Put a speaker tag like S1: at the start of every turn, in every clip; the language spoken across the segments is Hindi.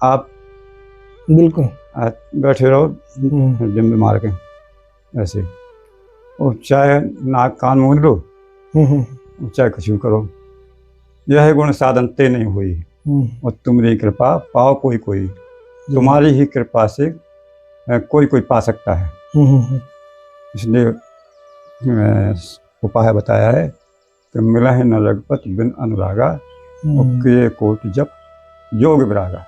S1: आप
S2: बिल्कुल
S1: बैठे रहो डिम मार के ऐसे, और चाहे नाक कान मूंद लो, चाहे कुछ भी करो, यह गुण साधन ते नहीं हुई, और तुम्हारी कृपा पाओ कोई कोई, तुम्हारी ही कृपा से कोई कोई पा सकता है। इसलिए उपाय बताया है कि मिला है न रघुपत बिन अनुरागा, और किए कोट जप योग विरागा।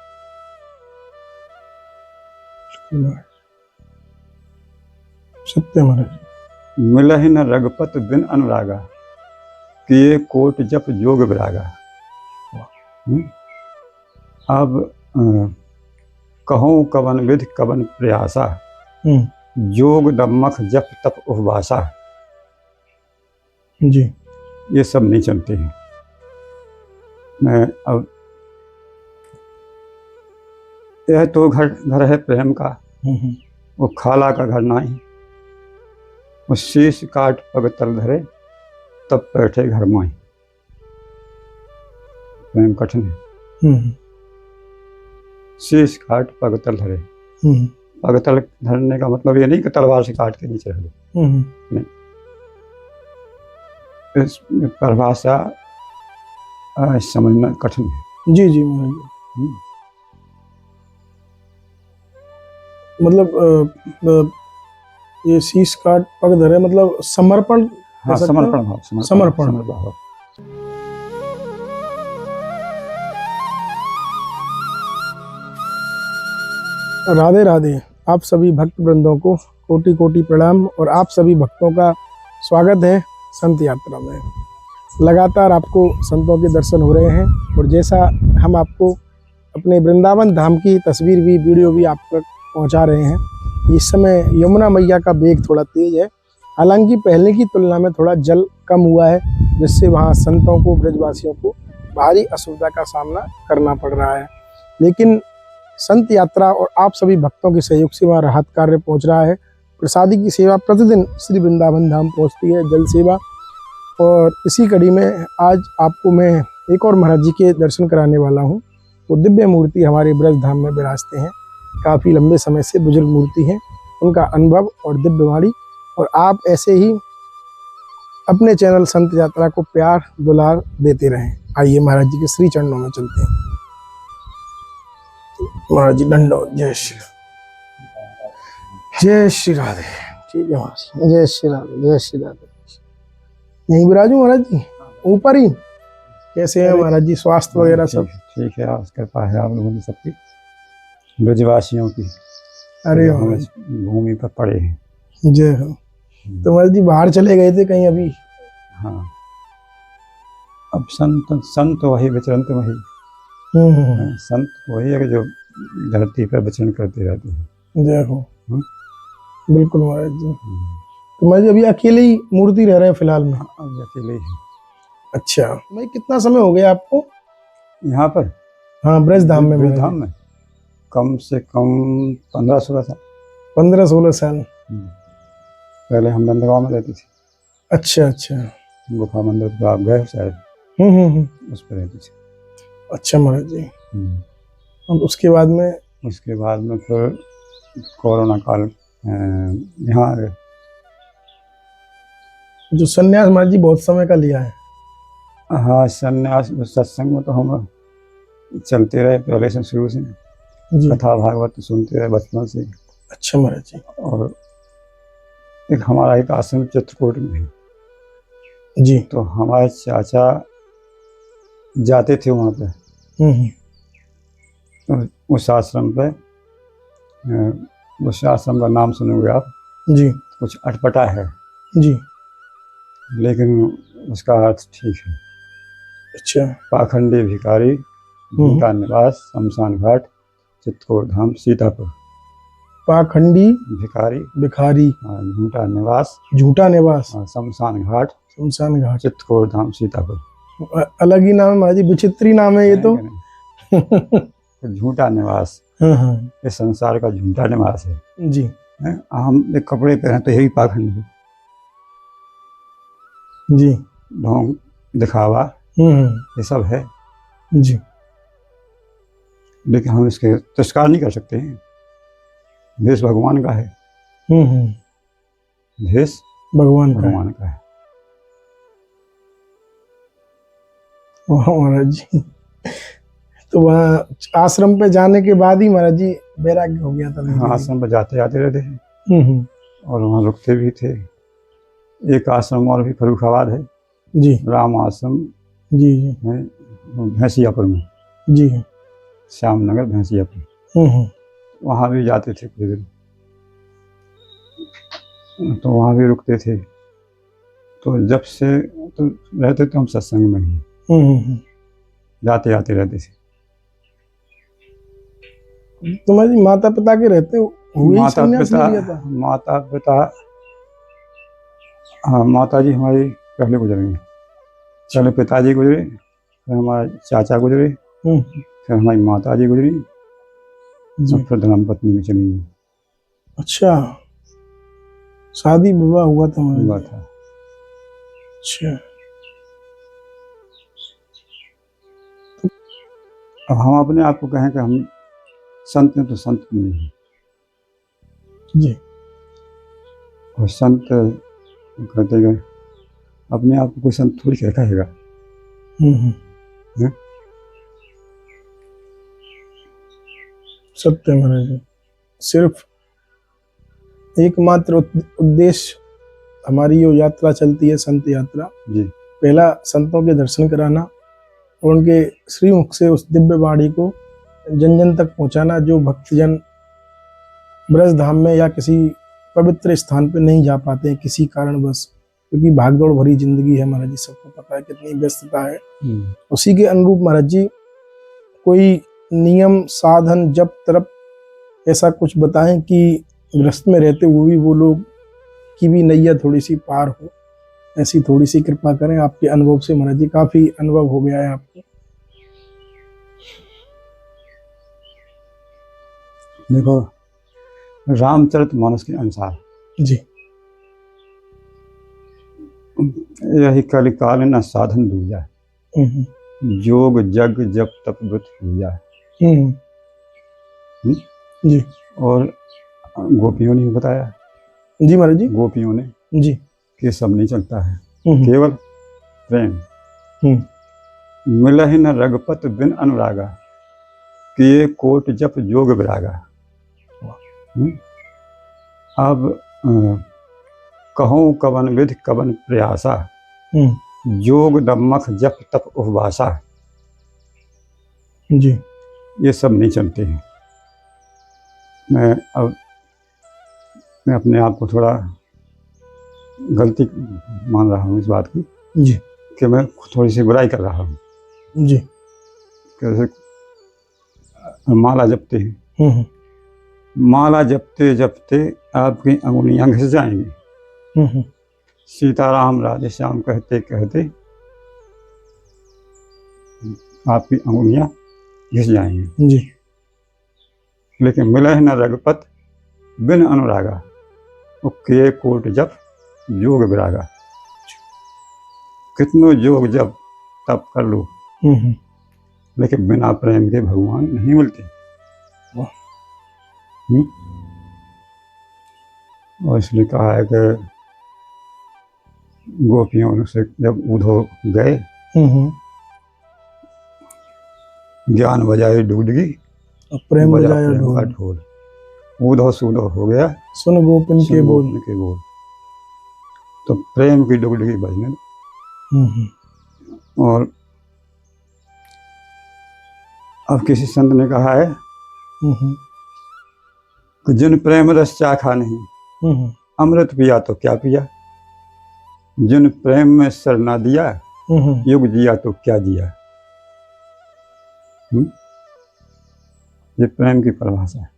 S2: सत्य महाराज।
S1: मिला है न रघुपत बिन अनुरागा, किए कोट जप योग विरागा। अब कहूँ कवन विधि कवन प्रयासा, योग दम्मख जप तप उपवासा।
S2: जी,
S1: ये सब नहीं चलते हैं। मैं अब यह तो घर है प्रेम का, वो खाला का घर नहीं, वो शीश काट पग तल धरे, तब बैठे घर माई। प्रेम कठिन है। शीश काट पग तल धरे, पग तल धरने का मतलब ये नहीं कि तलवार से काट के नीचे रख दो, नहीं। इस परिभाषा समझना कठिन है।
S2: जी जी महाराज। मतलब ये शीश काट पग धरे मतलब समर्पण।
S1: हाँ, समर्पण भाव,
S2: समर्पण
S1: भाव।
S2: राधे राधे। आप सभी भक्त वृंदों को कोटि कोटि प्रणाम, और आप सभी भक्तों का स्वागत है संत यात्रा में। लगातार आपको संतों के दर्शन हो रहे हैं, और जैसा हम आपको अपने वृंदावन धाम की तस्वीर भी वीडियो भी आप तक पहुंचा रहे हैं। इस समय यमुना मैया का वेग थोड़ा तेज है, हालांकि पहले की तुलना में थोड़ा जल कम हुआ है, जिससे वहाँ संतों को ब्रजवासियों को भारी असुविधा का सामना करना पड़ रहा है। लेकिन संत यात्रा और आप सभी भक्तों के सहयोग से वहाँ राहत कार्य पहुँच रहा है। प्रसादी की सेवा प्रतिदिन श्री वृंदावन धाम पहुँचती है, जल सेवा। और इसी कड़ी में आज आपको मैं एक और महाराज जी के दर्शन कराने वाला हूँ। वो दिव्य मूर्ति हमारे ब्रज धाम में विराजते हैं, काफ़ी लंबे समय से बुजुर्ग मूर्ति हैं, उनका अनुभव और दिव्यवाणी। और आप ऐसे ही अपने चैनल संत यात्रा को प्यार दुलार देते रहें। आइए महाराज जी के श्री चरणों में चलते हैं। महाराज जी दंडो। जय श्री जय श्री राधे। ठीक है महाराज, जय श्री राधे, जय श्री राधे। यहीं विराजू महाराज जी, ऊपर ही। कैसे हैं महाराज जी, स्वास्थ्य वगैरह सब
S1: ठीक है? आज कृपा है आप लोगों की, सबकी ब्रजवासियों की।
S2: अरे
S1: भूमि पर पड़े हैं।
S2: जय हो। तो महाराज जी बाहर चले गए थे कहीं अभी?
S1: हाँ, अब संत वही विचरण वही, संत वही है कि जो धरती पर विचरण करते रहते हैं।
S2: जय हो। बिल्कुल महाराज जी। तो महाराज जी अभी अकेले ही मूर्ति रह रहे हैं फिलहाल में?
S1: अब अकेले ही।
S2: अच्छा भाई, कितना समय हो गया आपको
S1: यहाँ पर?
S2: हाँ, ब्रज धाम में।
S1: ब्रज धाम में कम से कम 15-16 साल।
S2: 15-16 साल।
S1: पहले हम नंदगांव में रहते थे।
S2: अच्छा अच्छा।
S1: गुफा मंदिर पर आप गए शायद, उस पर रहते थे।
S2: अच्छा महाराज जी। और उसके बाद में
S1: फिर कोरोना काल यहाँ आ गए।
S2: जो संन्यास महाराज जी बहुत समय का लिया है।
S1: हाँ, संन्यास सत्संग में तो हम चलते रहे पहले से, शुरू से कथा भागवत सुनते रहे बचपन से।
S2: अच्छा महाराज जी।
S1: और एक हमारा एक आश्रम चित्रकूट में है
S2: जी, तो
S1: हमारे चाचा जाते थे वहाँ पे। तो उस आश्रम का नाम सुनोगे आप
S2: जी।
S1: कुछ अटपटा है
S2: जी,
S1: लेकिन उसका अर्थ ठीक है।
S2: अच्छा।
S1: पाखंडी भिखारी, झूठा निवास, शमशान घाट, चित्रकूट धाम, सीतापुर।
S2: पाखंडी
S1: भिखारी, झूठा निवास, शमशान घाट, चित्रकूट धाम, सीतापुर।
S2: अलग ही नाम है महाराज जी, विचित्री नाम है ये तो।
S1: झूठा निवास, इस संसार का झूठा निवास है
S2: जी।
S1: हम एक कपड़े पहने तो यही पाखंड
S2: जी,
S1: ढोंग दिखावा, ये सब है
S2: जी।
S1: लेकिन हम इसके तिरस्कार नहीं कर सकते हैं। देश भगवान का है, देश
S2: भगवान का है।
S1: भगवान का है।
S2: वाह महाराज जी। तो वहाँ आश्रम पे जाने के बाद ही महाराज जी वैराग्य हो गया था?
S1: हाँ, आश्रम पर जाते आते रहते थे
S2: हम्म।
S1: और वहाँ रुकते भी थे। एक आश्रम और भी फर्रुखाबाद है,
S2: जी
S1: राम आश्रम
S2: जी जी
S1: है, भैंसियापुर में,
S2: जी।
S1: श्यामनगर भैंसियापुर, वहाँ भी जाते थे कुछ दिन, तो वहाँ भी रुकते थे। तो जब से तो रहते थे हम सत्संग में ही, जाते आते रहते थे।
S2: तुम्हारी माता पिता के रहते हुए ही
S1: माता
S2: संन्यास ले
S1: पिता
S2: लिया था?
S1: माता पिता हाँ, माता जी हमारी पहले गुजर गई। पहले पिताजी गुजरे, फिर हमारे चाचा गुजरे, फिर हमारी माता जी गुजरी,
S2: जी।
S1: और फिर धर्मपत्नी में चली गई।
S2: अच्छा, शादी विवाह हुआ था
S1: ये
S2: महाराज
S1: बात
S2: जी?
S1: है।
S2: अच्छा।
S1: अब हम अपने आप को कहें कि हम संत हैं तो संत नहीं हैं।
S2: जी
S1: और संत कहते गए, अपने आप को कोई संत थोड़ी कह कहेगा। हैं?
S2: सत्य है महाराज जी। सिर्फ एकमात्र उद्देश्य हमारी जो यात्रा चलती है, संत यात्रा,
S1: जी
S2: पहला संतों के दर्शन कराना और उनके श्रीमुख से उस दिव्य वाणी को जन जन तक पहुंचाना, जो भक्तजन ब्रज धाम में या किसी पवित्र स्थान पे नहीं जा पाते हैं किसी कारणवश, क्योंकि भागदौड़ भरी जिंदगी है महाराज जी, सबको पता है कितनी व्यस्तता है। उसी के अनुरूप महाराज जी कोई नियम, साधन, जप, तप ऐसा कुछ बताएं कि गृहस्थ में रहते हुए भी वो लोग की भी नैया थोड़ी सी पार हो, ऐसी थोड़ी सी कृपा करें। आपके अनुभव से महाराज जी काफी अनुभव हो गया है आपको।
S1: देखो, रामचरितमानस के अनुसार
S2: जी
S1: यही कलिकाल न साधन दूजा, योग जग जप तप व्रत पूजा।
S2: जी
S1: और गोपियों ने बताया,
S2: जी महाराज जी,
S1: गोपियों ने
S2: जी
S1: कि सब नहीं चलता है, केवल प्रेम। मिलहि न रघुपत बिन अनुरागा, किए कोट जप जोग विरागा। अब कहूँ कवन विधि कवन प्रयासा, जोग दमख जप तप उपवासा।
S2: जी
S1: ये सब नहीं चलते हैं। मैं अपने आप को थोड़ा गलती मान रहा हूँ इस बात की
S2: जी
S1: कि मैं थोड़ी सी बुराई कर रहा हूँ।
S2: जी
S1: कैसे? माला जपते हैं, माला जपते जपते आपकी अंगुलियां घिस जाएंगी। सीताराम राधे श्याम कहते कहते आपकी अंगुलियां घिस जाएंगी।
S2: जी
S1: लेकिन मिलहि न रघुपत बिन अनुरागा, किए कोट जप जोग विरागा। कितनो जोग जप तप कर लो, लेकिन बिना प्रेम के भगवान नहीं मिलते। और इसलिए कहा है कि गोपियों से जब उधो गए, ज्ञान बजाए डूडगी,
S2: प्रेम
S1: बजा
S2: बजाया
S1: प्रेम का
S2: ढोल,
S1: ढोल। उधो सूधो हो गया
S2: सुन गोपिन के बोल।
S1: गोपिन के बोल। तो प्रेम की डुगडुगी बजने दो। और अब किसी संत ने कहा है कि जिन प्रेम रस चाखा नहीं, अमृत पिया तो क्या पिया। जिन प्रेम में सर ना दिया, युग जिया तो क्या जिया। ये प्रेम की परिभाषा है।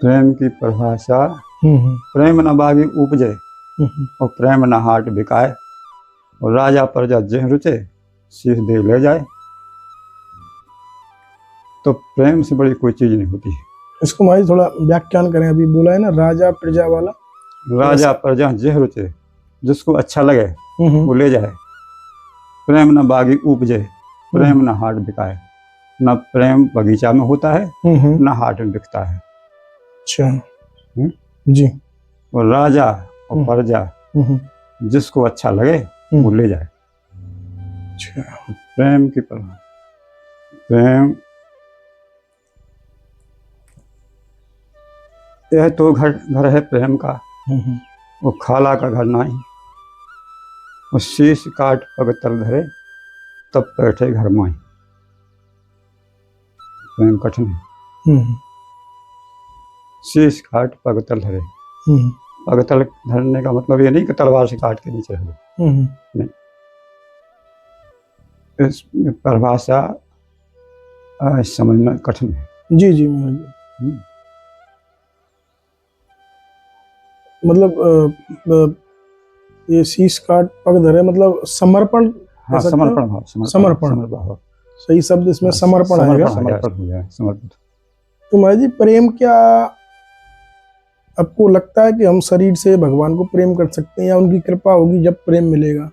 S1: प्रेम की परिभाषा, प्रेम न बागी उपजे, और प्रेम न हाट बिकाए, और राजा प्रजा जेह रुचे, शीश दे ले जाए। तो प्रेम से बड़ी कोई चीज नहीं होती है।
S2: इसको हमारी थोड़ा व्याख्यान करें। अभी बोला है ना राजा प्रजा वाला,
S1: राजा प्रजा जेह रुचे, जिसको अच्छा लगे वो ले जाए। प्रेम न बागी उपजे, प्रेम न हाट बिकाए। न प्रेम बगीचा में होता है, न हाट में बिकता है।
S2: अच्छा।
S1: हम्म?
S2: जी।
S1: वो राजा और प्रजा जिसको अच्छा लगे वो ले जाए।
S2: अच्छा।
S1: प्रेम की परवाह, प्रेम यह तो घर है प्रेम का, वो खाला का घर नहीं। वो शीश काट पग तल धरे तब बैठे घर माई। प्रेम कठिन है। शीश काट पग तल धरे। पग तल धरने का मतलब ये नहीं कि तलवार से काट के नीचे रहो, नहीं। इस परिभाषा समझना कठिन है।
S2: जी जी महाराज जी। मतलब ये शीश काट पग धरे मतलब समर्पण।
S1: हाँ, समर्पण भाव,
S2: समर्पण
S1: भाव
S2: सही शब्द इसमें समर्पण आएगा।
S1: समर्पण हो जाए, समर्पित।
S2: तो महाराज जी प्रेम क्या आपको लगता है कि हम शरीर से भगवान को प्रेम कर सकते हैं या उनकी कृपा होगी जब प्रेम मिलेगा?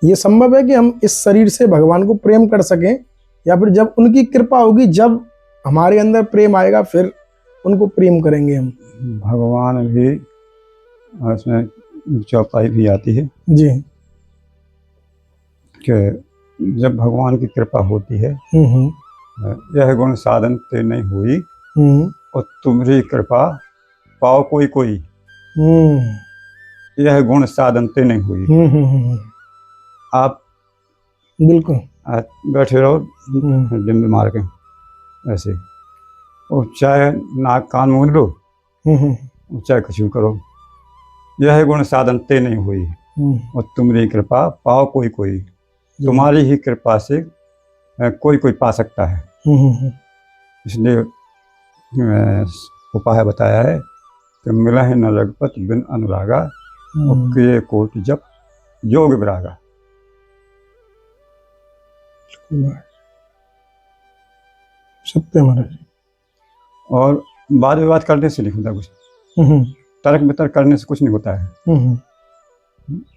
S2: ये संभव है कि हम इस शरीर से भगवान को प्रेम कर सकें या फिर जब उनकी कृपा होगी, जब हमारे अंदर प्रेम आएगा फिर उनको प्रेम करेंगे हम?
S1: भगवान भी उसमें चौपाई भी आती है
S2: जी
S1: कि जब भगवान की कृपा होती है, यह गुण साधन ते नहीं हुई और तुम्हारी कृपा पाओ कोई कोई। यह गुण साधन ते नहीं हुई। आप
S2: बिल्कुल
S1: बैठे रहो डिम्बी मार के ऐसे, और चाहे नाक कान मूंद लो, चाहे कुछ भी करो, यह गुण साधन ते नहीं हुई और तुम्हारी कृपा पाओ कोई कोई। तुम्हारी ही कृपा से कोई कोई पा सकता है। इसलिए उपाय बताया है कि मिला है न रघुपत बिन अनुरागा और किए कोट जप योग विरागा।
S2: सत्य महाराज। और
S1: वाद विवाद करने से नहीं होता कुछ, तर्क वितर्क करने से कुछ नहीं होता है।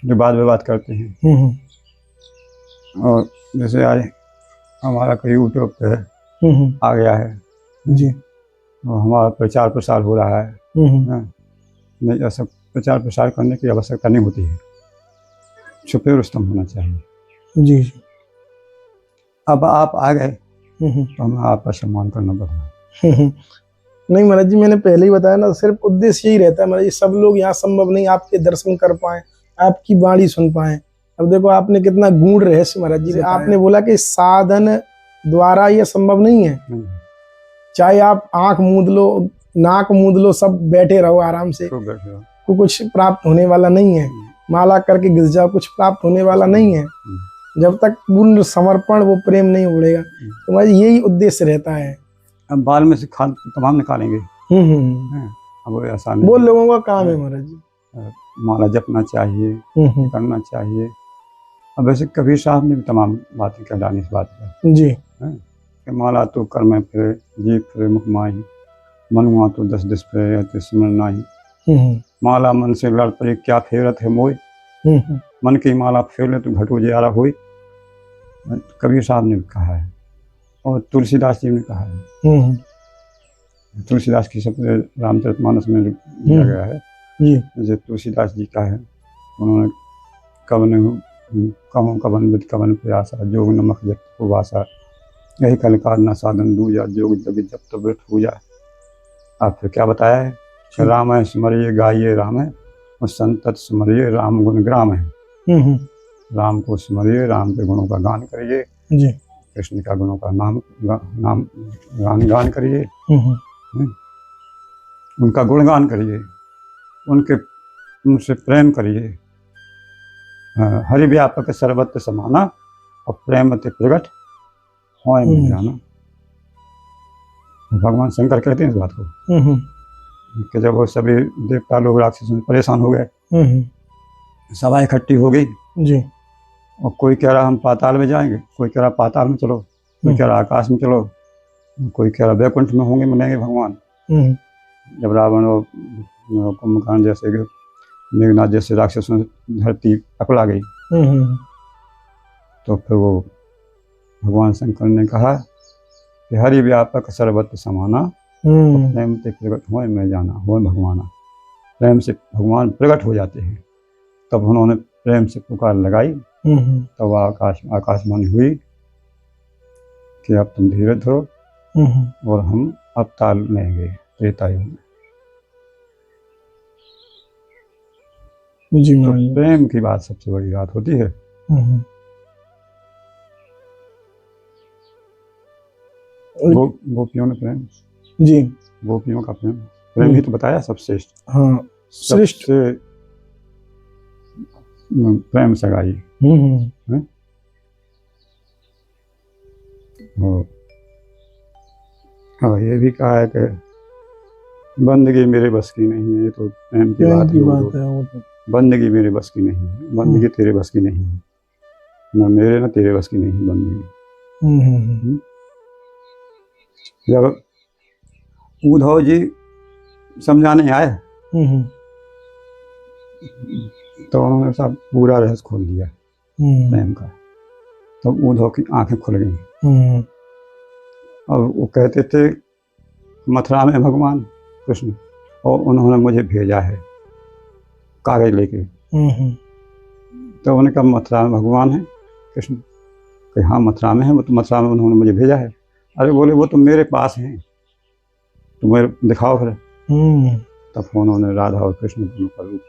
S1: जो वाद विवाद करते हैं, और जैसे आज हमारा कहीं यूट्यूब पे आ गया है
S2: जी,
S1: और हमारा प्रचार प्रसार हो रहा है, नहीं, ऐसा प्रचार प्रसार करने की आवश्यकता नहीं होती है। छुपे रुस्तम होना चाहिए।
S2: जी।
S1: अब आप आ गए तो हमें आपका सम्मान करना पड़ेगा।
S2: नहीं महाराज जी, मैंने पहले ही बताया ना, सिर्फ उद्देश्य यही रहता है महाराज जी, सब लोग यहाँ संभव नहीं आपके दर्शन कर पाए, आपकी वाणी सुन पाए। अब देखो आपने कितना गूढ़ रहस्य महाराज जी, आपने बोला कि साधन द्वारा ये संभव नहीं है। चाहे आप आंख मूंद लो, नाक मूंद लो, सब बैठे रहो आराम से, को कुछ प्राप्त होने वाला नहीं है। माला करके घिस जाओ, कुछ प्राप्त होने वाला नहीं है जब तक पूर्ण समर्पण वो प्रेम नहीं उड़ेगा। तो महाराज यही उद्देश्य रहता है।
S1: अब बाल में से खान तमाम निकालेंगे। अब वो आसान
S2: वो लोगों का काम है महाराज जी।
S1: माला जपना चाहिए, करना चाहिए। अब वैसे कबीर साहब ने भी तमाम बातें कह डाली इस बात पर
S2: जी,
S1: कि माला तो कर में फिरे, जीव फिरे मुख माही, मनुआ तो 10 दिस फिरे स्मरण नाही। माला मन से लड़ पड़ी क्या फेरत है मोय, मन की माला फेर ले तो घटो जियारा होई। कबीर साहब ने कहा है और तुलसीदास जी ने कहा है। तुलसीदास की सब रामचरितमानस में दिया गया है। जैसे तुलसीदास जी का है, उन्होंने कवन विद कवन प्रयासा, जोग नमक जप उपवासा, यही कलकार न साधन दूजा, जोग जग जप तो व्रत पूजा। आप फिर क्या बताया है, राम है स्मरिये गाइये राम है और संतत स्मरिये राम गुण ग्राम है। राम को स्मरिये, राम के गुणों का गान करिए, कृष्ण का गुणों का गान करिए, उनका गुणगान करिए, उनसे प्रेम करिए। हरि व्यापक सर्वत्र समाना और प्रेम ते प्रगट होए मिल जाना। भगवान शंकर कहते हैं इस बात को कि जब वो सभी देवता लोग राक्षसों से परेशान हो गए, सभा इकट्ठी हो गई जी, और कोई कह रहा हम पाताल में जाएंगे, कोई कह रहा पाताल में चलो, कोई कह रहा आकाश में चलो, कोई कह रहा वैकुंठ में होंगे मिलेंगे भगवान। जब रावण और कुंभकर्ण जैसे मेघनाथ जैसे राक्षसों से धरती अकड़ा गई, तो फिर वो भगवान शंकर ने कहा कि हरि व्यापक सर्वत्र समाना, प्रेम से प्रकट होए मैं जाना, होए भगवाना। प्रेम से भगवान प्रकट हो जाते हैं। तब उन्होंने प्रेम से पुकार लगाई, तब आकाशवाणी हुई कि अब तुम धीरे धरो और हम अवतार लेंगे त्रेता युग में।
S2: जी
S1: तो
S2: महाराज।
S1: प्रेम की बात सबसे बड़ी बात होती है। गोपियों ने प्रेम,
S2: जी
S1: गोपियों का प्रेम, प्रेम ही तो बताया सबसे श्रेष्ठ।
S2: हाँ, श्रेष्ठ
S1: सबसे प्रेम सगाई। और ये भी कहा है कि बंदगी मेरे बस की नहीं है। ये तो प्रेम की बात है। वो तो बंदगी मेरे बस की नहीं है, बंदगी तेरे बस की नहीं है, ना मेरे ना तेरे बस की नहीं है बंदगी। जब उद्धव जी समझाने आए तो उन्होंने सब पूरा रहस्य खोल दिया प्रेम का। तो उद्धव की आंखें खुल गई। और वो कहते थे मथुरा में भगवान कृष्ण, और उन्होंने मुझे भेजा है कागज लेके। तो उन्होंने कहा मथुरा में भगवान है कृष्ण? कि हाँ मथुरा में है, वो तो मथुरा में उन्होंने मुझे भेजा है। अरे बोले वो तो मेरे पास हैं, तो मेरे दिखाओ फिर। तब उन्होंने राधा और कृष्ण दोनों का रूप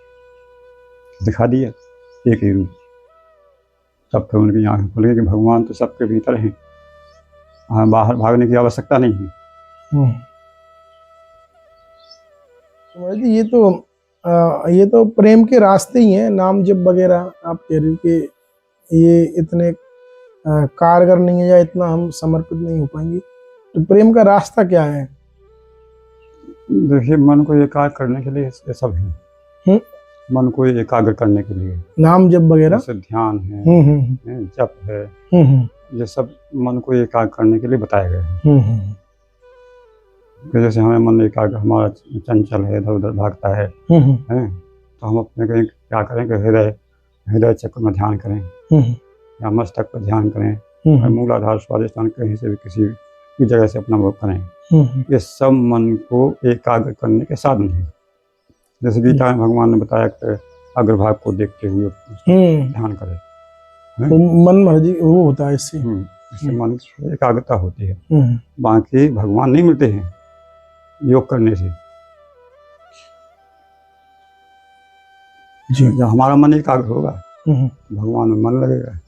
S1: दिखा दिया, एक ही रूप। तब फिर उनकी आंखें खुल गई कि भगवान तो सबके भीतर हैं, हाँ बाहर भागने की आवश्यकता नहीं है।
S2: ये तो प्रेम के रास्ते ही हैं, नाम जप वगैरह। आप कह रहे हो कि ये इतने कारगर नहीं है या इतना हम समर्पित नहीं हो पाएंगे, तो प्रेम का रास्ता क्या है?
S1: देखिए मन को एकाग्र करने के लिए ये सब है। मन को एकाग्र करने के लिए
S2: नाम जप वगैरह,
S1: जैसे ध्यान है, जप है, ये सब मन को एकाग्र करने के लिए बताए गए हैं। जैसे हमें मन एकाग्र, हमारा चंचल है, इधर उधर भागता है, तो हम अपने कहीं क्या करें कि हृदय चक्र में ध्यान करें, या मस्तक पर ध्यान करें, मूलाधार स्वादिष्ठान कहीं से भी किसी भी जगह से अपना वो करें। ये सब मन को एकाग्र करने के साधन हैं। जैसे गीता में भगवान ने बताया कि अग्रभाग को देखते हुए ध्यान करें।
S2: तो मन महाराज वो होता है इससे
S1: मन की एकाग्रता होती है। बाकी भगवान नहीं मिलते हैं योग करने से। जब हमारा मन एकाग्र होगा भगवान में मन लगेगा।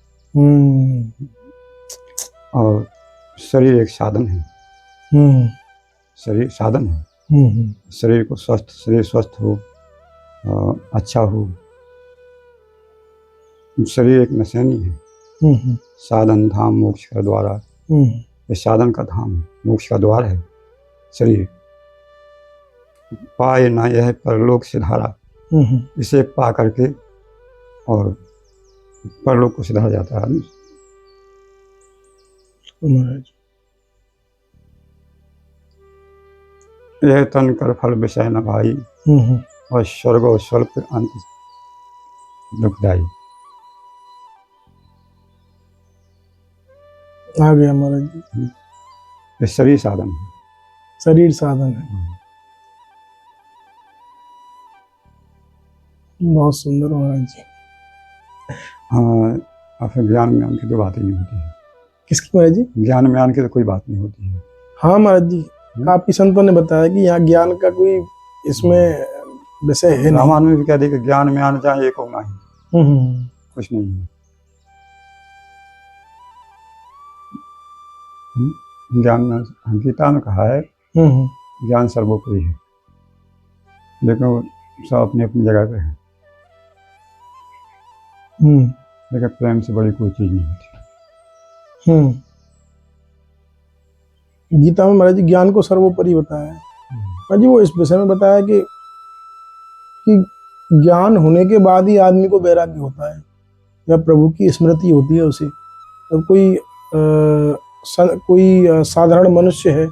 S1: और शरीर एक साधन है, शरीर साधन है। शरीर को स्वस्थ, शरीर स्वस्थ हो, अच्छा हो। शरीर एक निशानी है। साधन धाम मोक्ष का द्वारा, ये साधन का धाम है, मोक्ष का द्वार है शरीर। पाए ना यह परलोक सिधारा, इसे पा करके और परलोक को सिधार जाता है। यह तन कर फल विषय न भाई, और स्वर्ग और स्वल्प अंत दुखदाई।
S2: आ गया महाराज जी।
S1: ये शरीर साधन है,
S2: शरीर साधन है। बहुत सुंदर महाराज जी।
S1: हाँ, फिर ज्ञान म्यान की तो बात ही नहीं होती है।
S2: किसकी महाराज जी?
S1: ज्ञान म्यान की तो कोई बात नहीं होती है।
S2: हाँ महाराज जी, काफी संतों ने बताया कि यहाँ ज्ञान का कोई इसमें विषय है नहीं।
S1: रामायण में भी कह दी कि ज्ञान म्यान चाहे एक हो नहीं, कुछ नहीं है। ज्ञान में गीता में कहा है ज्ञान सर्वोपरि है, लेकिन वो सब अपनी अपनी जगह पे है। लेकिन प्रेम से बड़ी कोई चीज नहीं होती।
S2: गीता में महाराज जी ज्ञान को सर्वोपरि बताया है। महाराज जी वो इस विषय में बताया कि ज्ञान होने के बाद ही आदमी को वैराग्य होता है या प्रभु की स्मृति होती है उसे। अब कोई साधारण मनुष्य है,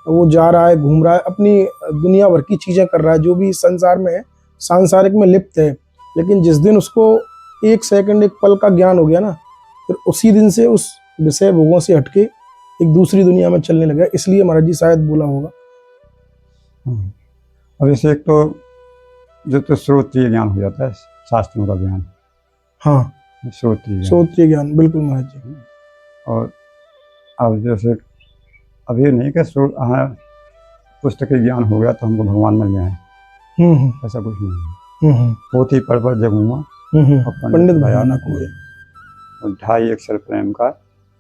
S2: वो जा रहा है, घूम रहा है, अपनी दुनिया भर की चीजें कर रहा है, जो भी संसार में है, सांसारिक में लिप्त है। लेकिन जिस दिन उसको एक सेकंड, एक पल का ज्ञान हो गया ना, फिर उसी दिन से उस विषय भोगों से हटके एक दूसरी दुनिया में चलने लगा, इसलिए महाराज जी शायद बोला होगा।
S1: हाँ। अब इसे एक तो जो तो श्रोत्रिय ज्ञान हो जाता है, शास्त्रों का ज्ञान,
S2: हाँ,
S1: श्रोत्रिय ज्ञान।
S2: श्रोत्रिय ज्ञान, बिल्कुल महाराज जी।
S1: और अब जैसे अब ये नहीं कि हाँ पुस्तकीय ज्ञान हो गया तो हमको भगवान मिल जाए, ऐसा कुछ नहीं है। पोथी पढ़ जगूंगा और
S2: पंडित भयानक हुए,
S1: और 2.5 अक्षर प्रेम का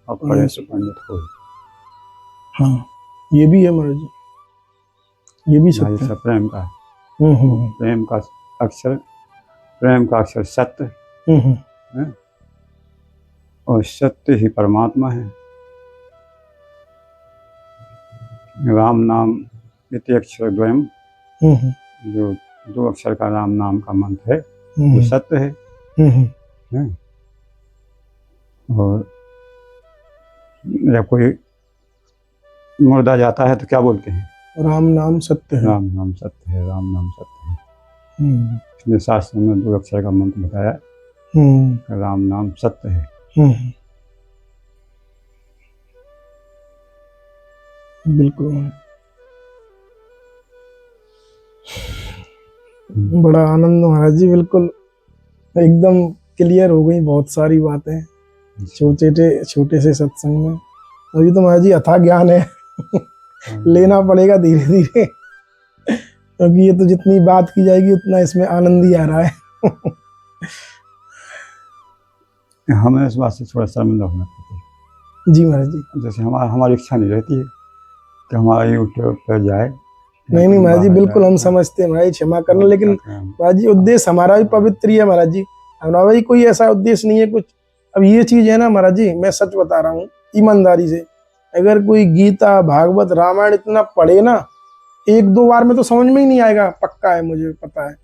S1: और पढ़े से पंडित हो।
S2: हाँ, ये भी है महाराज जी, ये भी
S1: 2.5
S2: सत्य
S1: अक्षर
S2: है।
S1: प्रेम का, प्रेम का अक्षर सत्य है, और सत्य ही परमात्मा है। राम नाम इति अक्षर द्वयम, जो 2 अक्षर का राम नाम का मंत्र है वो सत्य है। और जब कोई मुर्दा जाता है तो क्या बोलते हैं?
S2: राम नाम सत्य है,
S1: राम नाम सत्य है, राम नाम सत्य है। इसलिए शास्त्र में 2 अक्षर का मंत्र बताया, राम नाम सत्य है।
S2: बिल्कुल। बड़ा आनंद महाराज जी, बिल्कुल एकदम क्लियर हो गई बहुत सारी बातें छोटे से सत्संग में। अभी तो महाराज जी अथाह ज्ञान है लेना पड़ेगा धीरे धीरे, क्योंकि ये तो जितनी बात की जाएगी उतना इसमें आनंद ही आ रहा है।
S1: हमें इस बात से थोड़ा शर्मिंदा होना पड़ता है।
S2: जी महाराज जी।
S1: जैसे हमारी इच्छा नहीं रहती है कि हमारा यूट्यूब पर जाए।
S2: नहीं महाराज जी, बिल्कुल हम समझते हैं महाराज जी, क्षमा करना, लेकिन महाराज जी उद्देश्य हमारा भी पवित्र ही है महाराज जी, हमारा भाई कोई ऐसा उद्देश्य नहीं है कुछ। अब ये चीज है ना महाराज जी, मैं सच बता रहा हूँ ईमानदारी से, अगर कोई गीता भागवत रामायण इतना पढ़े ना, 1-2 बार में तो समझ में ही नहीं आएगा, पक्का है, मुझे पता है।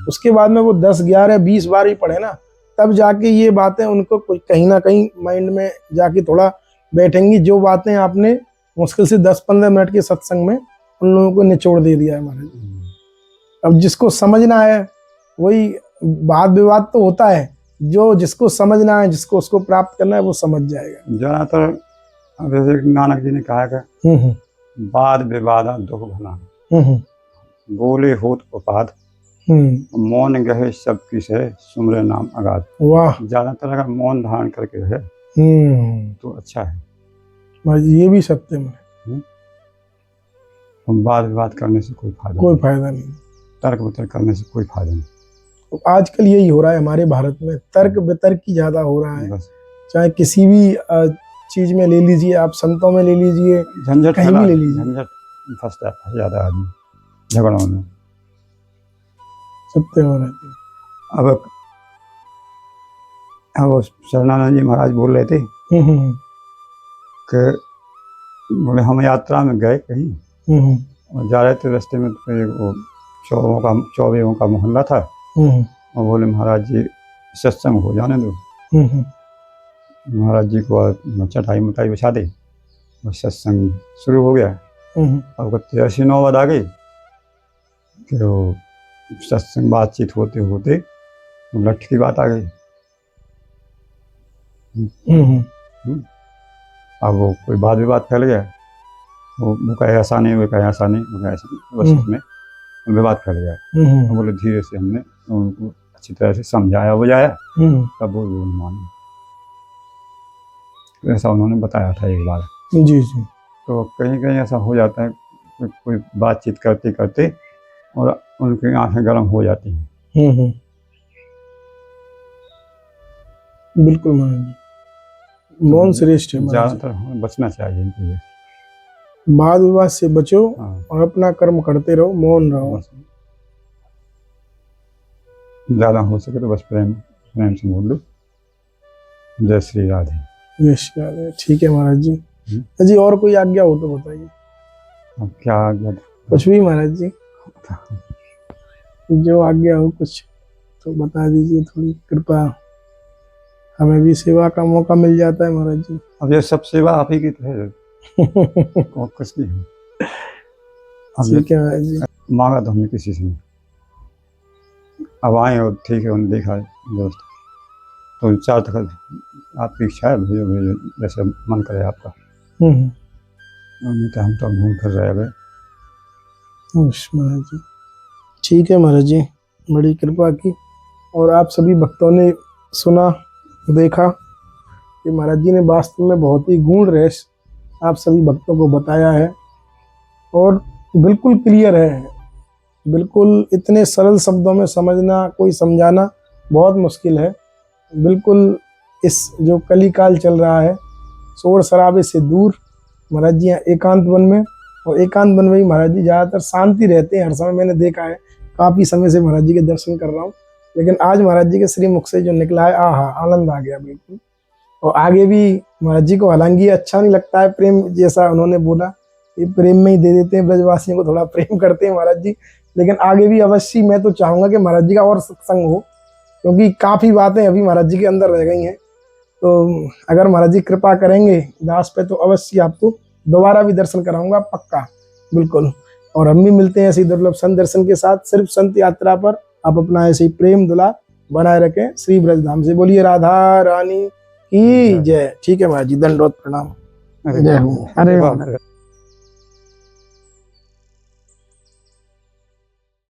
S2: उसके बाद में वो 10, 11, 20 बार ही पढ़े ना, तब जाके ये बातें उनको कहीं ना कहीं माइंड में जाके थोड़ा बैठेंगी। जो बातें आपने मुश्किल से 10-15 मिनट के सत्संग में उन लोगों को निचोड़ दे दिया है महाराज। अब जिसको समझना है वही, वाद विवाद तो होता है, जो जिसको समझना है, जिसको उसको प्राप्त करना है वो समझ जाएगा।
S1: ज्यादातर जैसे नानक जी ने कहा कि वाद विवाद दुख भला, बोले होत उपाध, मौन गहे सब किसे सुमरे नाम अगाध।
S2: वाह,
S1: ज्यादातर अगर मौन धारण करके रहे तो अच्छा है।
S2: ये भी सत्य में
S1: वाद विवाद करने से कोई फायदा
S2: नहीं,
S1: तर्क वितर्क करने से कोई फायदा नहीं।
S2: तो आजकल यही हो रहा है हमारे भारत में, तर्क वितर्क की ज्यादा हो रहा है।
S1: बस
S2: चाहे किसी भी चीज में ले लीजिए, आप संतों में ले लीजिए,
S1: झंझट
S2: कहीं भी ले लीजिए,
S1: झंझट फंस जाता है ज्यादा आदमी झगड़ों में।
S2: सत्य महाराज जी।
S1: अब शरणानंद जी महाराज बोल रहे थे कि बोले हम यात्रा में गए कहीं और जा रहे थे, रास्ते में तो वो चौबेओं का मोहल्ला था, और बोले महाराज जी सत्संग हो जाने दो। महाराज जी को चटाई मटाई बिछा दी और सत्संग शुरू हो गया। अब 9 बज आ गई, फिर वो सत्संग बातचीत होते होते लठ की बात आ गई। अब वो कोई वाद विवाद फैल गया, वो कहे ऐसा नहीं, वो कहे ऐसा नहीं, वो कहे ऐसा नहीं, बस उसमें विवाद फैल गया। बोले धीरे से हमने उनको अच्छी तरह से समझाया बुझाया, तब वो माने। ऐसा उन्होंने बताया था एक बार।
S2: जी जी।
S1: तो कहीं कहीं ऐसा हो जाता है, कोई बातचीत करते करते और उनकी आंखें गर्म हो जाती हैं।
S2: बिल्कुल महाराज जी, मौन श्रेष्ठ है।
S1: ज्यादातर हमें बचना चाहिए इन चीजों से।
S2: वाद विवाद से बचो और अपना कर्म करते रहो, मौन रहो।
S1: ज्यादा हो सके तो बस प्रेम से बोल लो, जय श्री राधे।
S2: जय श्री राधे। ठीक है महाराज जी। जी और कोई आज्ञा हो तो बताइए।
S1: अब क्या आज्ञा?
S2: कुछ भी महाराज जी, जो आज्ञा हो कुछ तो बता दीजिए, थोड़ी कृपा, हमें भी सेवा का मौका मिल जाता है महाराज जी।
S1: अब ये सब सेवा आप ही की तो है और कुछ नहीं है।
S2: ठीक है महाराज जी।
S1: मांगा तो हमने किसी से नहीं, अब आए और ठीक है, उन्होंने देखा व्यवस्था। तो 4 तक आपकी इच्छा है, भेजो भेजो, जैसे मन करे आपका।
S2: हम्म।
S1: नहीं तो हम तो घूम फिर रहे हैं।
S2: उस महाराज जी, ठीक है महाराज जी, बड़ी कृपा की। और आप सभी भक्तों ने सुना, देखा कि महाराज जी ने वास्तव में बहुत ही गूढ़ रहस्य आप सभी भक्तों को बताया है और बिल्कुल क्लियर है। बिल्कुल इतने सरल शब्दों में समझना, कोई समझाना बहुत मुश्किल है। बिल्कुल इस जो कली काल चल रहा है, शोर शराबे से दूर महाराज जी यहाँ एकांत वन में, और एकांत वन में ही महाराज जी ज़्यादातर शांति रहते हैं हर समय। मैंने देखा है, काफ़ी समय से महाराज जी के दर्शन कर रहा हूँ, लेकिन आज महाराज जी के श्री मुख से जो निकला है, आहा, आनंद आ गया बिल्कुल। और आगे भी महाराज जी को हालांकि अच्छा नहीं लगता है प्रेम, जैसा उन्होंने बोला, ये प्रेम में ही दे देते हैं, ब्रजवासियों को थोड़ा प्रेम करते हैं महाराज जी, लेकिन आगे भी अवश्य मैं तो चाहूँगा कि महाराज जी का और सत्संग हो, क्योंकि काफ़ी बातें अभी महाराज जी के अंदर रह गई हैं। तो अगर महाराज जी कृपा करेंगे दास पे, तो अवश्य आपको दोबारा भी दर्शन कराऊंगा, पक्का, बिल्कुल। और हम भी मिलते हैं ऐसे ही दुर्लभ संत दर्शन के साथ, सिर्फ संत यात्रा पर। आप अपना ऐसे ही प्रेम दुलार बनाए रखें श्री ब्रजधाम से। बोलिए राधा रानी की जय। ठीक है महाराज जी, दंडवत प्रणाम।
S1: अरे
S2: जय हो। अरे